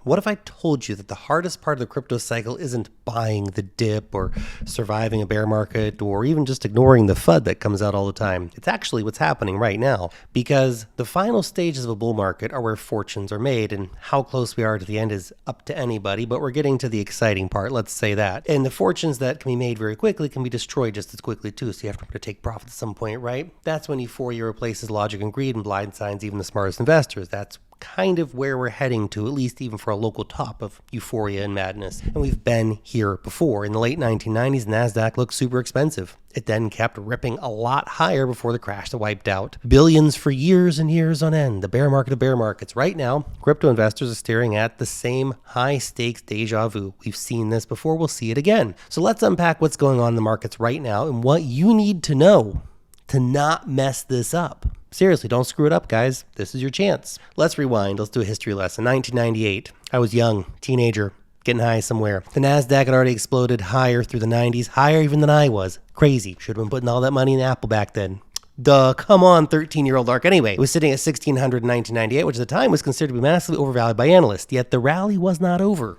What if I told you that the hardest part of the crypto cycle isn't buying the dip or surviving a bear market or even just ignoring the FUD that comes out all the time? It's actually what's happening right now, because the final stages of a bull market are where fortunes are made, and how close we are to the end is up to anybody, but we're getting to the exciting part, let's say that. And the fortunes that can be made very quickly can be destroyed just as quickly too, so you have to take profit at some point, right? That's when euphoria replaces logic and greed and blindsides even the smartest investors. That's kind of where we're heading to, at least even for a local top of euphoria and madness. And we've been here before. In the late 1990s, NASDAQ looked super expensive. It then kept ripping a lot higher before the crash that wiped out billions for years and years on end. The bear market of bear markets. Right now, crypto investors are staring at the same high stakes deja vu. We've seen this before, we'll see it again. So let's unpack what's going on in the markets right now and what you need to know to not mess this up. Seriously, don't screw it up, guys. This is your chance. Let's rewind. Let's do a history lesson. 1998. I was young, teenager, getting high somewhere. The NASDAQ had already exploded higher through the 90s, higher even than I was. Crazy. Should have been putting all that money in Apple back then. Duh, come on, 13-year-old Dark. Anyway, it was sitting at 1,600 in 1998, which at the time was considered to be massively overvalued by analysts. Yet the rally was not over.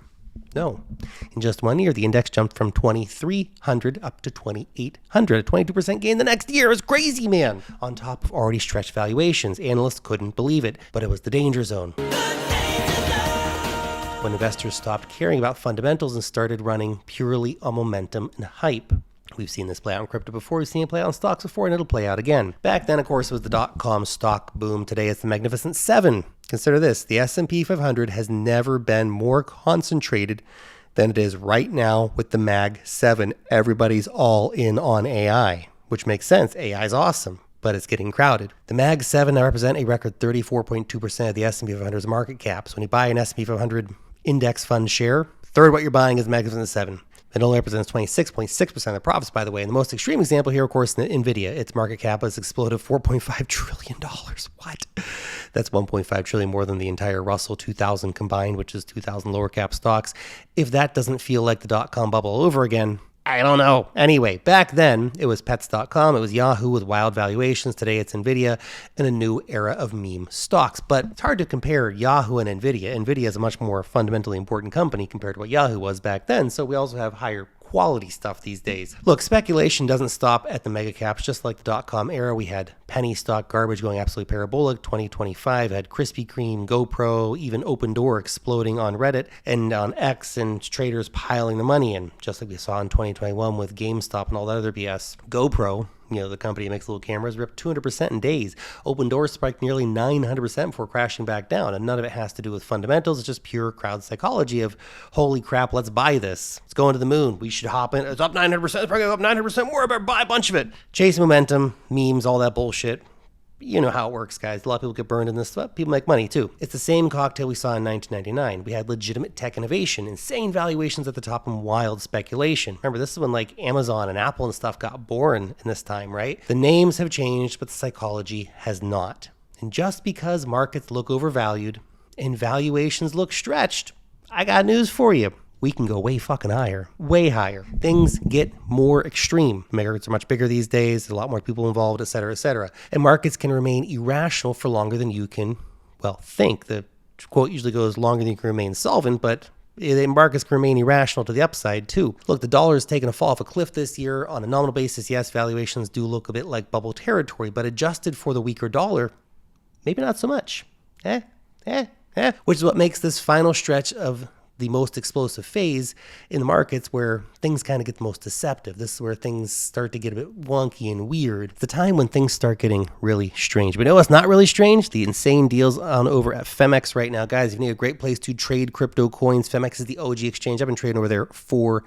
No. In just 1 year, the index jumped from 2,300 up to 2,800. A 22% gain the next year. It was crazy, man. On top of already stretched valuations. Analysts couldn't believe it, but it was the danger zone. When investors stopped caring about fundamentals and started running purely on momentum and hype. We've seen this play out in crypto before, we've seen it play out in stocks before, and it'll play out again. Back then, of course, it was the dot-com stock boom. Today, it's the Magnificent Seven. Consider this, the S&P 500 has never been more concentrated than it is right now with the Mag 7. Everybody's all in on AI, which makes sense. AI is awesome, but it's getting crowded. The Mag 7 now represent a record 34.2% of the S&P 500's market cap. So when you buy an S&P 500 index fund share, third what you're buying is the Magnificent 7. It only represents 26.6% of the profits, by the way. And the most extreme example here, of course, is NVIDIA. Its market cap has exploded $4.5 trillion. What? That's $1.5 trillion more than the entire Russell 2000 combined, which is 2,000 lower cap stocks. If that doesn't feel like the dot-com bubble all over again, I don't know. Anyway, back then, it was pets.com. It was Yahoo with wild valuations. Today, it's NVIDIA and a new era of meme stocks. But it's hard to compare Yahoo and NVIDIA. NVIDIA is a much more fundamentally important company compared to what Yahoo was back then. So we also have higher quality stuff these days. Look, speculation doesn't stop at the mega caps. Just like the dot-com era, we had penny stock garbage going absolutely parabolic. 2025 had Krispy Kreme, GoPro, even Open Door exploding on Reddit and on X, and traders piling the money in, just like we saw in 2021 with GameStop and all that other BS. GoPro, the company that makes little cameras, ripped 200% in days. Open Door spiked nearly 900% before crashing back down. And none of it has to do with fundamentals. It's just pure crowd psychology of, holy crap, let's buy this. It's going to the moon. We should hop in. It's up 900%. It's probably up 900% more. I better buy a bunch of it. Chase momentum, memes, all that bullshit. You know how it works, guys. A lot of people get burned in this stuff. People make money, too. It's the same cocktail we saw in 1999. We had legitimate tech innovation, insane valuations at the top, and wild speculation. Remember, this is when, Amazon and Apple and stuff got born in this time, right? The names have changed, but the psychology has not. And just because markets look overvalued and valuations look stretched, I got news for you. We can go way fucking higher, way higher. Things get more extreme. Markets are much bigger these days. There's a lot more people involved, et cetera, et cetera. And markets can remain irrational for longer than you can, think. The quote usually goes longer than you can remain solvent, but the markets can remain irrational to the upside too. Look, the dollar has taken a fall off a cliff this year. On a nominal basis, yes, valuations do look a bit like bubble territory, but adjusted for the weaker dollar, maybe not so much. Which is what makes this final stretch of the most explosive phase in the markets where things kind of get the most deceptive. This is where things start to get a bit wonky and weird. It's the time when things start getting really strange. But you know what's not really strange? The insane deals on over at Femex right now. Guys, if you need a great place to trade crypto coins, Femex is the OG exchange. I've been trading over there for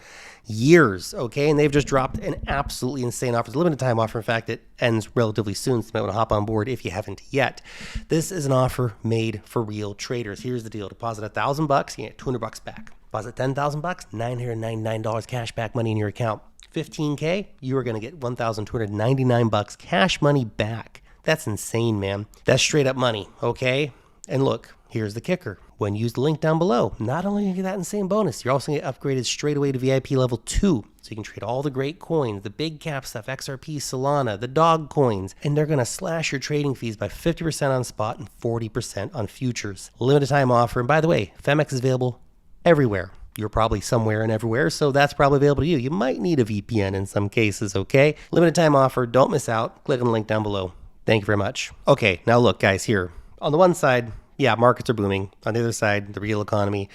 years, okay? And they've just dropped an absolutely insane offer. It's a limited time offer. In fact, it ends relatively soon, so you might want to hop on board if you haven't yet. This is an offer made for real traders. Here's the deal. Deposit $1,000, you get $200 back. Deposit $10,000, $999 cash back money in your account. $15K, you are going to get $1,299 cash money back. That's insane, man. That's straight up money, okay? And look, here's the kicker. when you use the link down below. Not only do you get that insane bonus, you're also going to get upgraded straight away to VIP level 2. So you can trade all the great coins, the big cap stuff, XRP, Solana, the dog coins, and they're going to slash your trading fees by 50% on spot and 40% on futures. Limited time offer. And by the way, Femex is available everywhere. You're probably somewhere and everywhere, so that's probably available to you. You might need a VPN in some cases, okay? Limited time offer. Don't miss out. Click on the link down below. Thank you very much. Okay, now look, guys, here. On the one side, yeah, markets are booming. On the other side, the real economy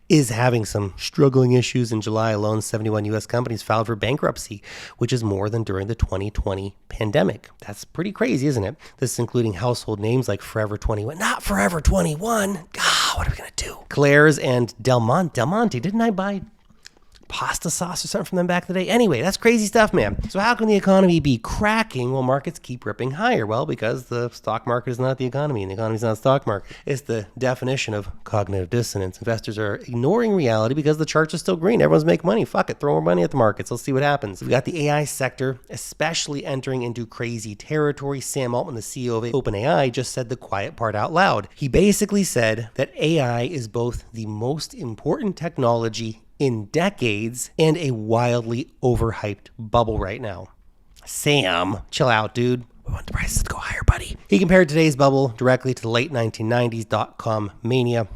is having some struggling issues. In July alone, 71 U.S. companies filed for bankruptcy, which is more than during the 2020 pandemic. That's pretty crazy, isn't it? This is including household names like Forever 21. Not Forever 21. God, what are we going to do? Claire's and Del Monte. Didn't I buy pasta sauce or something from them back in the day? Anyway, that's crazy stuff, man. So how can the economy be cracking while markets keep ripping higher? Well, because the stock market is not the economy, and the economy is not the stock market. It's the definition of cognitive dissonance. Investors are ignoring reality because the charts are still green. Everyone's making money. Fuck it, throw more money at the markets. Let's see what happens. We've got the AI sector especially entering into crazy territory. Sam Altman, the CEO of OpenAI, just said the quiet part out loud. He basically said that AI is both the most important technology in decades and a wildly overhyped bubble right now. Sam, chill out, dude. We want the prices to go higher, buddy. He compared today's bubble directly to the late 1990s dot-com mania.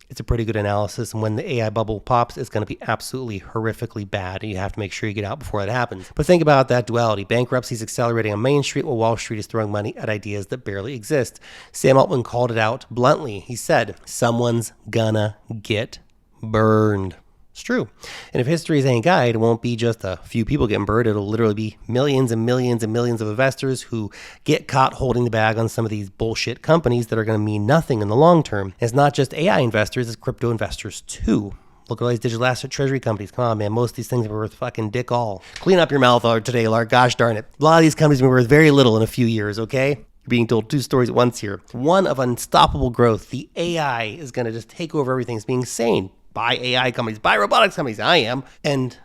It's a pretty good analysis, and when the AI bubble pops, it's going to be absolutely horrifically bad, and you have to make sure you get out before that happens. But think about that duality. Bankruptcy is accelerating on Main Street while Wall Street is throwing money at ideas that barely exist. Sam Altman called it out bluntly. He said, someone's gonna get burned. It's true. And if history is any guide, it won't be just a few people getting burned. It'll literally be millions and millions and millions of investors who get caught holding the bag on some of these bullshit companies that are going to mean nothing in the long term. It's not just AI investors, it's crypto investors too. Look at all these digital asset treasury companies. Come on, man. Most of these things are worth fucking dick all. Clean up your mouth today, Lark. Gosh darn it. A lot of these companies will be worth very little in a few years, okay? You're being told two stories at once here. One of unstoppable growth. The AI is going to just take over everything. It's being insane. Buy AI companies, buy robotics companies, I am. And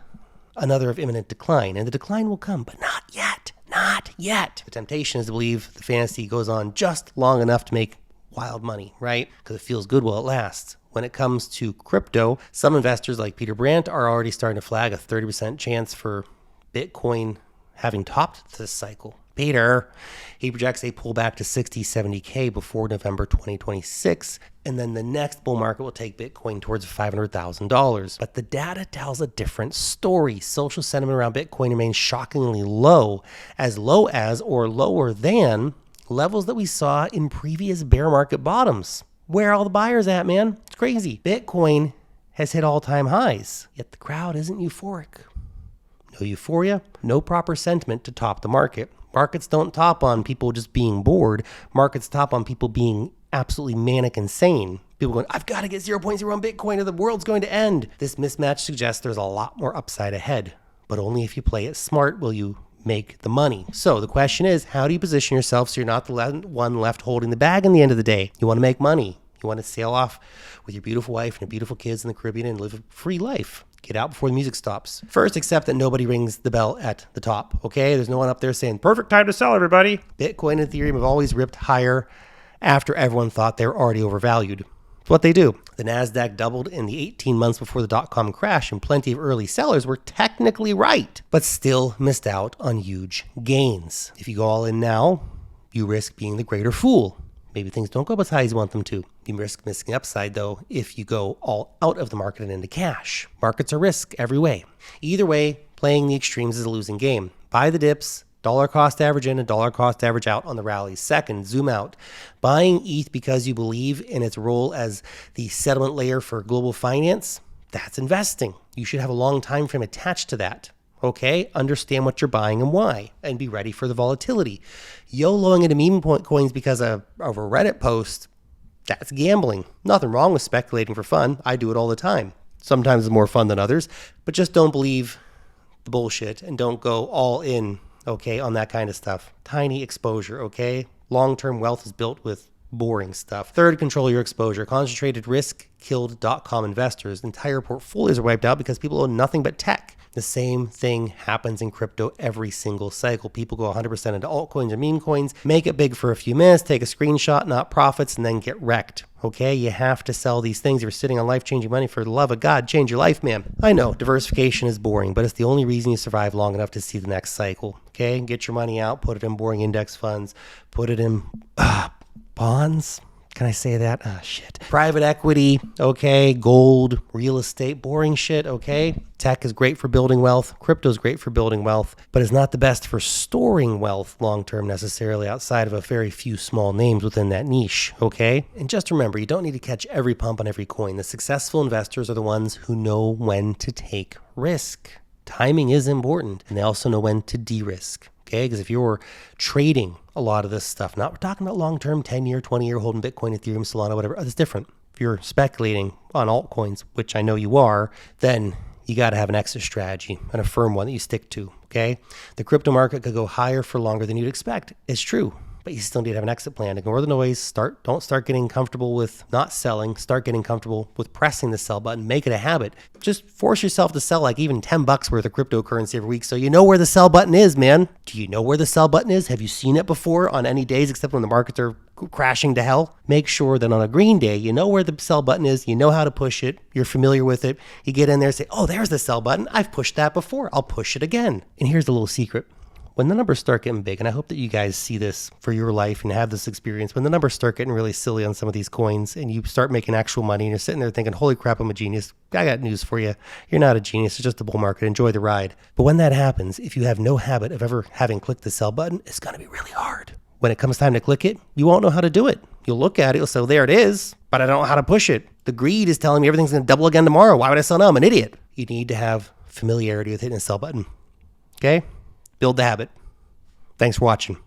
another of imminent decline. And the decline will come, but not yet. Not yet. The temptation is to believe the fantasy goes on just long enough to make wild money, right? Because it feels good while it lasts. When it comes to crypto, some investors like Peter Brandt are already starting to flag a 30% chance for Bitcoin having topped this cycle. Peter, he projects a pullback to 60, 70K before November 2026. And then the next bull market will take Bitcoin towards $500,000. But the data tells a different story. Social sentiment around Bitcoin remains shockingly low as or lower than levels that we saw in previous bear market bottoms. Where are all the buyers at, man? It's crazy. Bitcoin has hit all-time highs, yet the crowd isn't euphoric. No euphoria, no proper sentiment to top the market. Markets don't top on people just being bored. Markets top on people being absolutely manic insane. People going, I've got to get 0.01 Bitcoin or the world's going to end. This mismatch suggests there's a lot more upside ahead, but only if you play it smart will you make the money. So the question is, how do you position yourself so you're not the one left holding the bag in the end of the day? You want to make money. You want to sail off with your beautiful wife and your beautiful kids in the Caribbean and live a free life. Get out before the music stops. First, accept that nobody rings the bell at the top, okay? There's no one up there saying, perfect time to sell, everybody. Bitcoin and Ethereum have always ripped higher after everyone thought they were already overvalued. It's what they do. The NASDAQ doubled in the 18 months before the dot-com crash, and plenty of early sellers were technically right, but still missed out on huge gains. If you go all in now, you risk being the greater fool. Maybe things don't go up as high as you want them to. You risk missing upside, though, if you go all out of the market and into cash. Markets are risk every way. Either way, playing the extremes is a losing game. Buy the dips, dollar cost average in and dollar cost average out on the rallies. Second, zoom out. Buying ETH because you believe in its role as the settlement layer for global finance, that's investing. You should have a long time frame attached to that. Okay, understand what you're buying and why, and be ready for the volatility. YOLOing into meme coins because of a Reddit post, that's gambling. Nothing wrong with speculating for fun. I do it all the time. Sometimes it's more fun than others, but just don't believe the bullshit and don't go all in, okay, on that kind of stuff. Tiny exposure, okay? Long-term wealth is built with boring stuff. Third, control your exposure. Concentrated risk killed dot-com investors. Entire portfolios are wiped out because people own nothing but tech. The same thing happens in crypto every single cycle. People go 100% into altcoins and meme coins, make it big for a few minutes, take a screenshot, not profits, and then get wrecked. Okay, you have to sell these things. You're sitting on life-changing money. For the love of God, change your life, man. I know diversification is boring, but it's the only reason you survive long enough to see the next cycle. Okay, get your money out, put it in boring index funds, put it in bonds. Can I say that? Shit. Private equity, okay. Gold, real estate, boring shit, okay. Tech is great for building wealth. Crypto is great for building wealth, but it's not the best for storing wealth long-term necessarily outside of a very few small names within that niche, okay? And just remember, you don't need to catch every pump on every coin. The successful investors are the ones who know when to take risk. Timing is important, and they also know when to de-risk. Okay, because if you're trading a lot of this stuff, we're talking about long-term, 10-year, 20-year holding Bitcoin, Ethereum, Solana, whatever, that's different. If you're speculating on altcoins, which I know you are, then you got to have an exit strategy and a firm one that you stick to, okay? The crypto market could go higher for longer than you'd expect. It's true, but you still need to have an exit plan. Ignore the noise. Don't start getting comfortable with not selling. Start getting comfortable with pressing the sell button. Make it a habit. Just force yourself to sell like even $10 worth of cryptocurrency every week so you know where the sell button is, man. Do you know where the sell button is? Have you seen it before on any days except when the markets are crashing to hell? Make sure that on a green day, you know where the sell button is. You know how to push it. You're familiar with it. You get in there and say, oh, there's the sell button. I've pushed that before. I'll push it again. And here's a little secret. When the numbers start getting big, and I hope that you guys see this for your life and have this experience, when the numbers start getting really silly on some of these coins and you start making actual money and you're sitting there thinking, holy crap, I'm a genius. I got news for you. You're not a genius. It's just a bull market. Enjoy the ride. But when that happens, if you have no habit of ever having clicked the sell button, it's going to be really hard. When it comes time to click it, you won't know how to do it. You'll look at it, you'll say, there it is, but I don't know how to push it. The greed is telling me everything's going to double again tomorrow. Why would I sell now? I'm an idiot. You need to have familiarity with hitting the sell button. Okay? Build the habit. Thanks for watching.